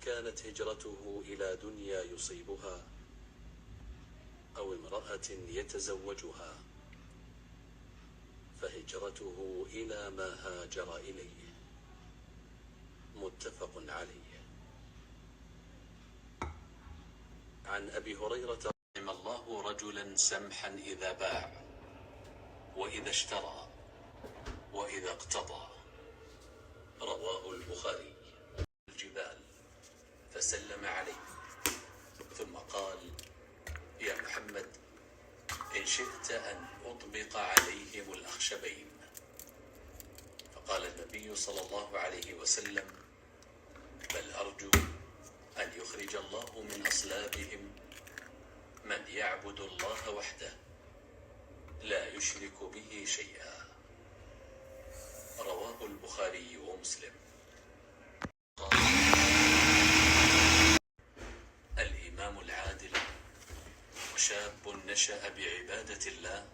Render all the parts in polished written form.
كانت هجرته إلى دنيا يصيبها أو امرأة يتزوجها فهجرته إلى ما هاجر إليه. متفق عليه. عن أبي هريرة: رحم الله رجلا سمحا إذا باع وإذا اشترى وإذا اقتضى. رواه البخاري. الجبال فسلم عليه ثم قال: يا محمد، إن شئت أن أطبق عليهم الأخشبين. فقال النبي صلى الله عليه وسلم: بل أرجو أن يخرج الله من أصلابهم من يعبد الله وحده لا يشرك به شيئا. رواه البخاري ومسلم. الإمام العادل وشاب نشأ بعبادة الله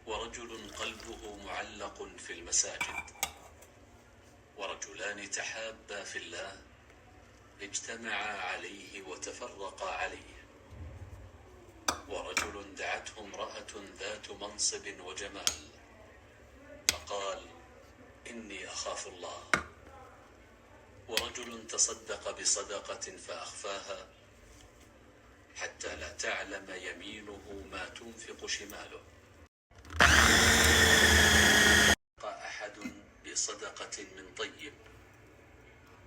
ورجل قلبه معلق في المساجد ورجلان تحابا في الله اجتمعا عليه وتفرقا عليه ورجل دعته امرأة ذات منصب وجمال فقال: إني أخاف الله. ورجل تصدق بصدقة فأخفاها حتى لا تعلم يمينه ما تنفق شماله. أحد بصدقة من طيب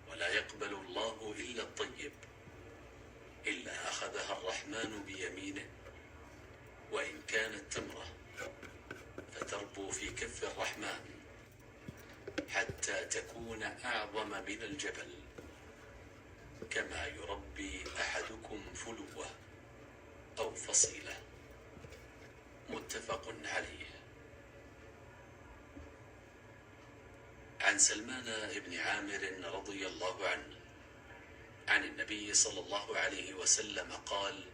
ولا يقبل الله إلا الطيب إلا أخذها الرحمن بيمينه وإن كانت تمرة فتربو في كف الرحمن حتى تكون أعظم من الجبل كما يربي أحدكم فلوة أو فصيلة. متفق عليه. عن سلمان بن عامر رضي الله عنه عن النبي صلى الله عليه وسلم قال: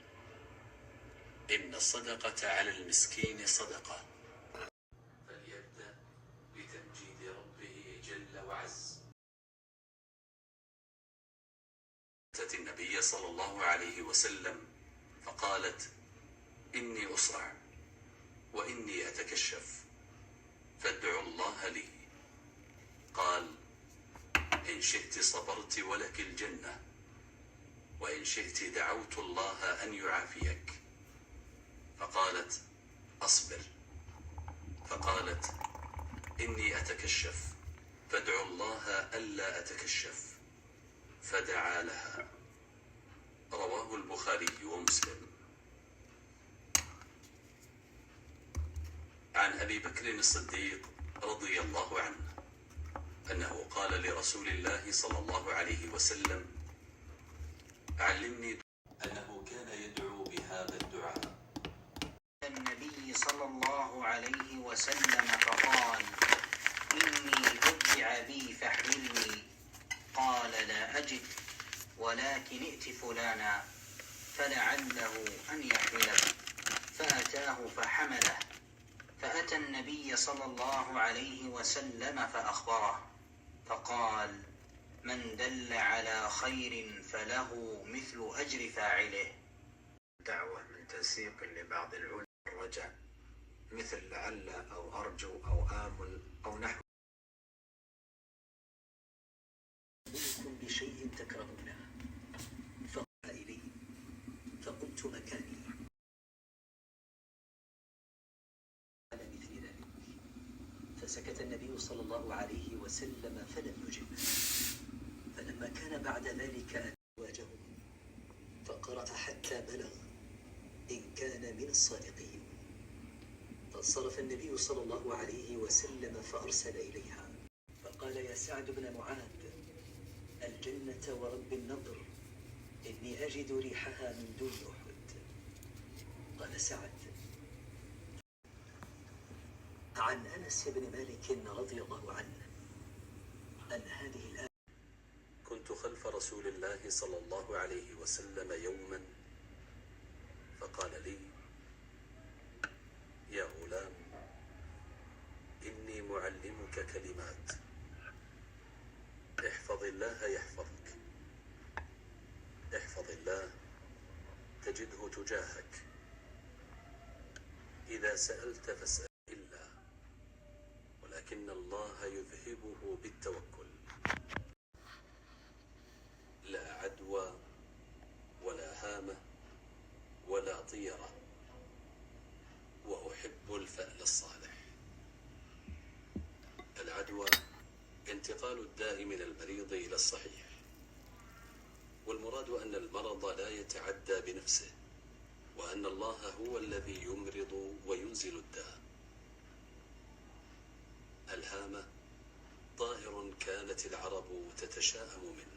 إن الصدقة على المسكين صدقة، فليبدأ بتمجيد ربه جل وعز. أتت النبي صلى الله عليه وسلم فقالت: إني أصرع وإني أتكشف فادعوا الله لي. قال: إن شئت صبرت ولك الجنة وإن شئت دعوت الله أن يعافيك. فقالت: أصبر. فقالت: إني أتكشف فادعوا الله ألا أتكشف. فدعا لها. رواه البخاري ومسلم. عن أبي بكر الصديق رضي الله عنه أنه قال لرسول الله صلى الله عليه وسلم: علمني. أنه كان يدعو بهذا الدعاء. النبي صلى الله عليه وسلم فقال: إني أدع بي فاحملني. قال: لا أجد، ولكن ائت فلانا فلعله أن يحمله. فأتاه فحمله. فأتى النبي صلى الله عليه وسلم فأخبره فقال: من دل على خير فله مثل أجر فاعله. دعوة من تنسيق لبعض العلماء الرجاء مثل لعل أو أرجو أو آمل أو نحو. منكم بشيء تكرهونه فقال إلي فقلت مكاني على مثل ذلك. فسكت النبي صلى الله عليه وسلم فلم يجب. فلما كان بعد ذلك أزواجه فقرأ حتى بلغ إن كان من الصادقين. فانصرف النبي صلى الله عليه وسلم فأرسل إليها فقال: يا سعد بن معاذ، الجنة ورب النضر، إني أجد ريحها من دون أحد. قال سعد. عن أنس بن مالك رضي الله عنه أن هذه الآية: كنت خلف رسول الله صلى الله عليه وسلم يوما فقال لي: يا غلام، إني معلمك كلمات، احفظ الله يحفظك، احفظ الله تجده تجاهك. إذا سألت فاسأل الله، ولكن الله يذهبه بالتوكل. لا عدوى ولا هامة ولا طيرة، وأحب الفأل الصالح. العدوى انتقال الداء من المريض إلى الصحيح، والمراد أن المرض لا يتعدى بنفسه، وأن الله هو الذي يمرض وينزل الداء. الهامة طائر كانت العرب تتشاءم منه،